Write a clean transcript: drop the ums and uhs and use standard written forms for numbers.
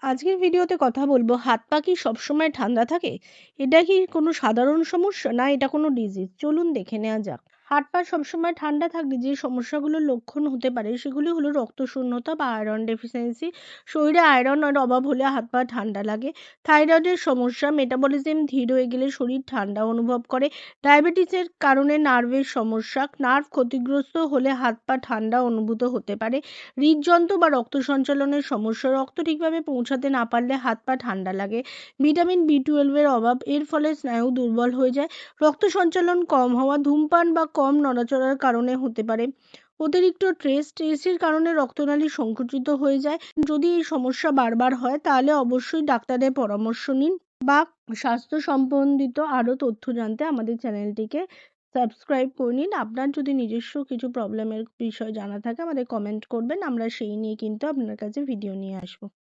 আজকের ভিডিওতে কথা বলবো, হাত পা কি সবসময় ঠান্ডা থাকে? এটা কি কোনো সাধারণ সমস্যা, না এটা কোনো ডিজিজ? চলুন দেখে নেওয়া যাক। হাত পা সবসময় ঠান্ডা থাকলে যে সমস্যাগুলোর লক্ষণ হতে পারে সেগুলি হলো রক্তশূন্যতা বা আয়রন ডেফিসিয়েন্সি। শরীরে আয়রনের অভাব হলে হাত পা ঠান্ডা লাগে। থাইরয়েডের সমস্যা, মেটাবলিজম ধীর হয়ে গেলে শরীর ঠান্ডা অনুভব করে। ডায়াবেটিসের কারণে নার্ভের সমস্যা, নার্ভ ক্ষতিগ্রস্ত হলে হাত পা ঠান্ডা অনুভূত হতে পারে। হৃদযন্ত্র বা রক্ত সঞ্চালনের সমস্যা, রক্ত ঠিকভাবে পৌঁছাতে না পারলে হাত পা ঠান্ডা লাগে। ভিটামিন B12 এর অভাব, এর ফলে স্নায়ু দুর্বল হয়ে যায়। রক্ত সঞ্চালন কম হওয়া, ধূমপান বা কম নড়াচড়ার কারণে হতে পারে। অতিরিক্ত স্ট্রেসের কারণে রক্তনালী সংকুচিত হয়ে যায়। যদি এই সমস্যা বারবার হয় তাহলে অবশ্যই ডাক্তারের পরামর্শ নিন, বা স্বাস্থ্য সম্বন্ধিত আরও তথ্য জানতে আমাদের চ্যানেলটিকে সাবস্ক্রাইব করে নিন। আপনার যদি নিজস্ব কিছু প্রবলেমের বিষয় জানা থাকে আমাদের কমেন্ট করবেন, আমরা সেই নিয়ে কিন্তু আপনার কাছে ভিডিও নিয়ে আসবো।